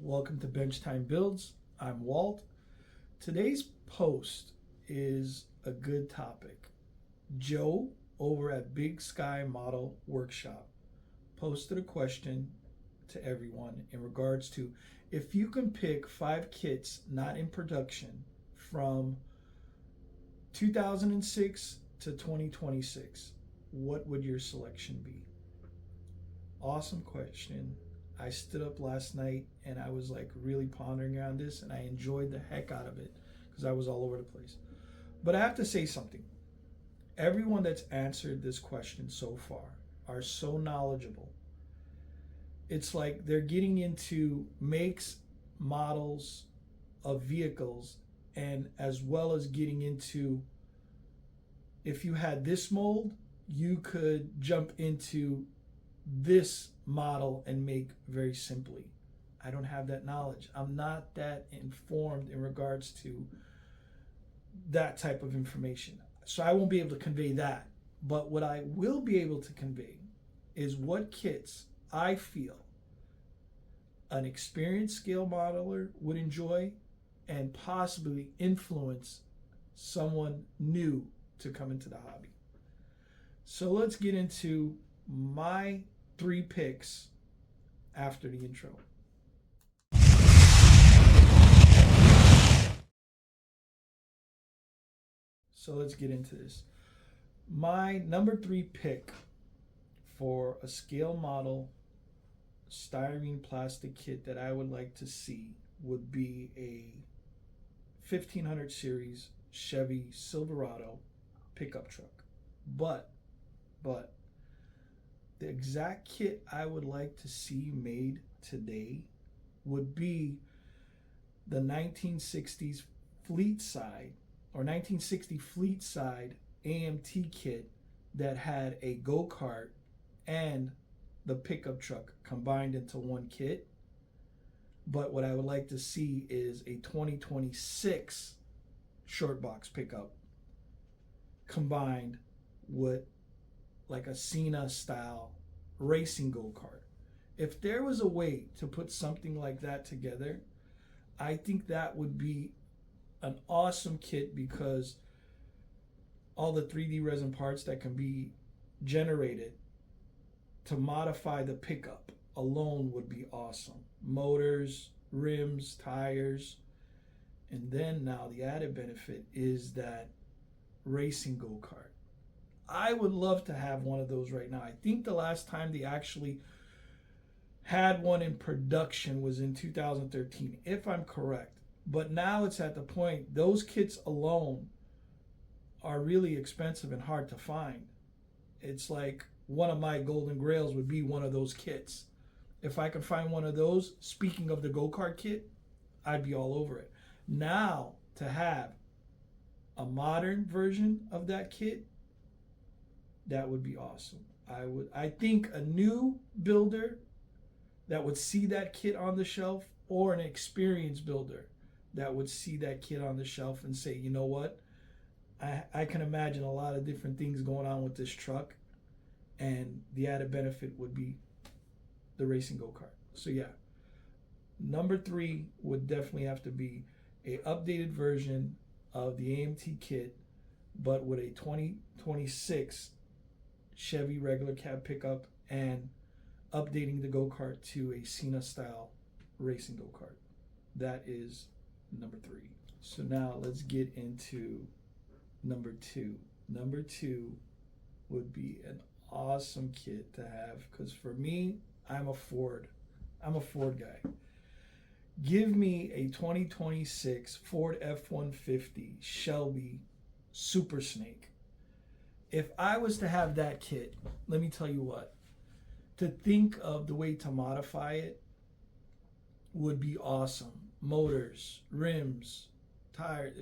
Welcome to Bench Time Builds. I'm Walt. Today's post is a good topic. Joe over at Big Sky Model Workshop posted a question to everyone in regards to if you can pick 5 kits not in production from 2006 to 2026, what would your selection be? Awesome question. I stood up last night and I was like really pondering on this, and I enjoyed the heck out of it because I was all over the place. But I have to say something. Everyone that's answered this question so far are so knowledgeable. It's like they're getting into makes, models of vehicles, and as well as getting into if you had this mold, you could jump into this model and make very simply. I don't have that knowledge. I'm not that informed in regards to that type of information. So I won't be able to convey that. But what I will be able to convey is what kits I feel an experienced scale modeler would enjoy and possibly influence someone new to come into the hobby. So let's get into my 3 picks after the intro. So let's get into this. My number 3 pick for a scale model styrene plastic kit that I would like to see would be a 1500 series Chevy Silverado pickup truck. But the exact kit I would like to see made today would be the 1960s fleet side or 1960 fleet side AMT kit that had a go-kart and the pickup truck combined into one kit. But what I would like to see is a 2026 short box pickup combined with like a Cena style racing go-kart. If there was a way to put something like that together, I think that would be an awesome kit because all the 3D resin parts that can be generated to modify the pickup alone would be awesome. Motors, rims, tires, and then now the added benefit is that racing go-kart. I would love to have one of those right now. I think the last time they actually had one in production was in 2013, if I'm correct. But now it's at the point, those kits alone are really expensive and hard to find. It's like one of my golden grails would be one of those kits. If I could find one of those, speaking of the go-kart kit, I'd be all over it. Now, to have a modern version of that kit, that would be awesome. I think a new builder that would see that kit on the shelf, or an experienced builder that would see that kit on the shelf and say, you know what, I can imagine a lot of different things going on with this truck, and the added benefit would be the racing go-kart. So yeah, number 3 would definitely have to be a updated version of the AMT kit, but with a 2026 Chevy regular cab pickup and updating the go-kart to a Cena style racing go-kart. That is number 3. So now let's get into number 2. Number 2 would be an awesome kit to have because for me, I'm a Ford guy. Give me a 2026 Ford F-150 Shelby Super Snake. If I was to have that kit, let me tell you what, to think of the way to modify it would be awesome. Motors, rims, tires,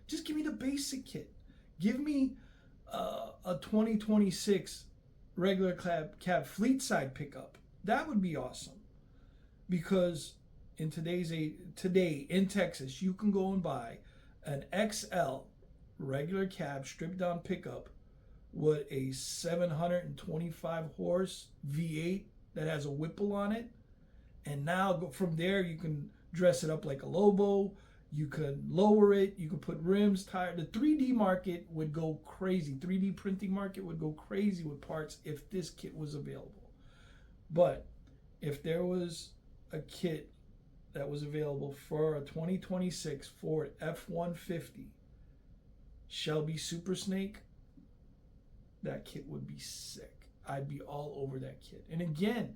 just give me the basic kit. Give me a 2026 regular cab fleet side pickup. That would be awesome. Because in today in Texas, you can go and buy an XL regular cab stripped down pickup with a 725 horse V8 that has a Whipple on it And now from there, you can dress it up like a Lobo. You could lower it. You could put rims, tire. The 3D market would go crazy. 3D printing market would go crazy with parts if this kit was available. But if there was a kit that was available for a 2026 Ford F-150 Shelby Super Snake, that kit would be sick. I'd be all over that kit. And again,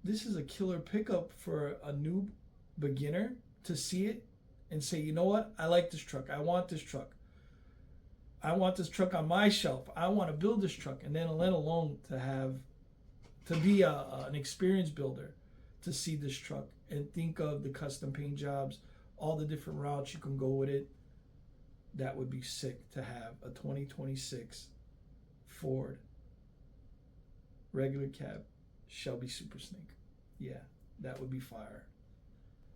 this is a killer pickup for a new beginner to see it and say, you know what? I like this truck. I want this truck. I want this truck on my shelf. I want to build this truck. And then let alone to be an experienced builder, to see this truck and think of the custom paint jobs, all the different routes you can go with it. That would be sick to have a 2026 Ford regular cab Shelby Super Snake. Yeah, that would be fire.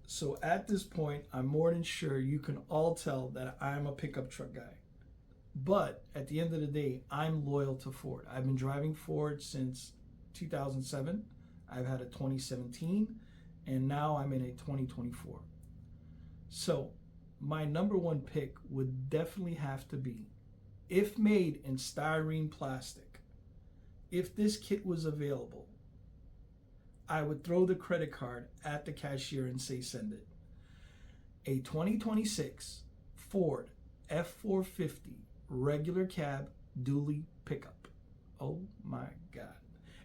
So at this point, I'm more than sure you can all tell that I'm a pickup truck guy. But at the end of the day, I'm loyal to Ford. I've been driving Ford since 2007. I've had a 2017, and now I'm in a 2024. So my number one pick would definitely have to be, if made in styrene plastic, if this kit was available, I would throw the credit card at the cashier and say, send it. A 2026 Ford F450 regular cab dually pickup. Oh my God.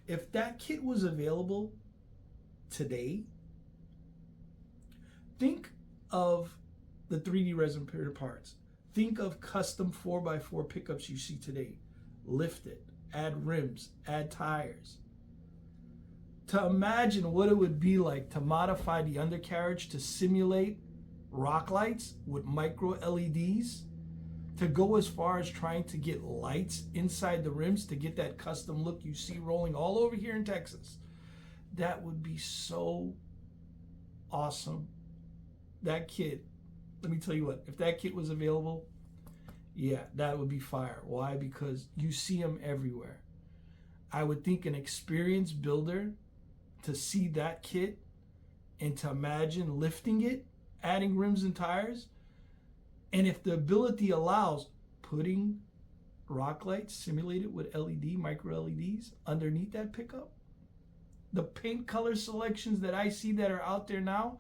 If that kit was available today, think of the 3D resin printed parts. Think of custom 4x4 pickups you see today. Lift it, add rims, add tires. To imagine what it would be like to modify the undercarriage to simulate rock lights with micro LEDs, to go as far as trying to get lights inside the rims to get that custom look you see rolling all over here in Texas. That would be so awesome. That kit, let me tell you what, if that kit was available, yeah, that would be fire. Why? Because you see them everywhere. I would think an experienced builder, to see that kit and to imagine lifting it, adding rims and tires, and if the ability allows, putting rock lights simulated with LED, micro LEDs underneath that pickup, the paint color selections that I see that are out there now,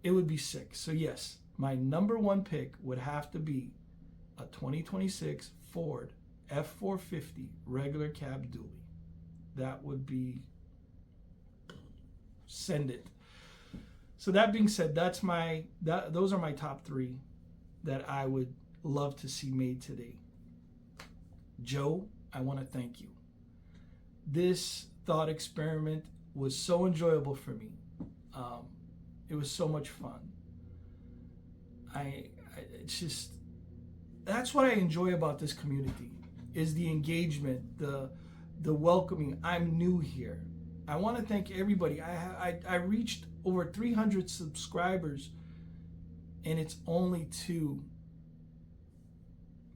it would be sick. So yes, my number one pick would have to be a 2026 Ford F450 regular cab dually. That would be, send it. So that being said, those are my top three that I would love to see made today. Joe, I want to thank you. This thought experiment was so enjoyable for me. It was so much fun. It's just, that's what I enjoy about this community, is the engagement, the welcoming. I'm new here. I want to thank everybody. I reached over 300 subscribers, and it's only 2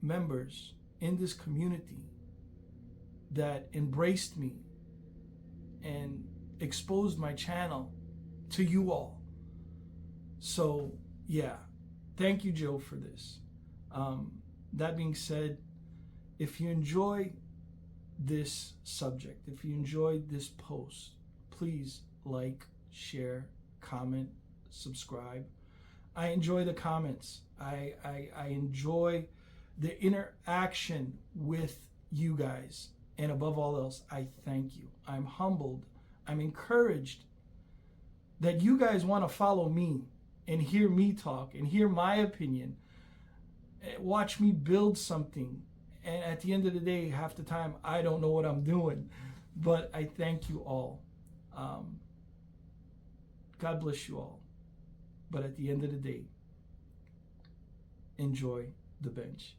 members in this community that embraced me and exposed my channel to you all. So yeah, thank you, Joe, for this. That being said, if you enjoy this subject, if you enjoyed this post, please like, share, comment, subscribe. I enjoy the comments. I enjoy the interaction with you guys. And above all else, I thank you. I'm humbled. I'm encouraged that you guys want to follow me and hear me talk and hear my opinion. Watch me build something. And at the end of the day, half the time, I don't know what I'm doing. But I thank you all. God bless you all. But at the end of the day, enjoy the bench.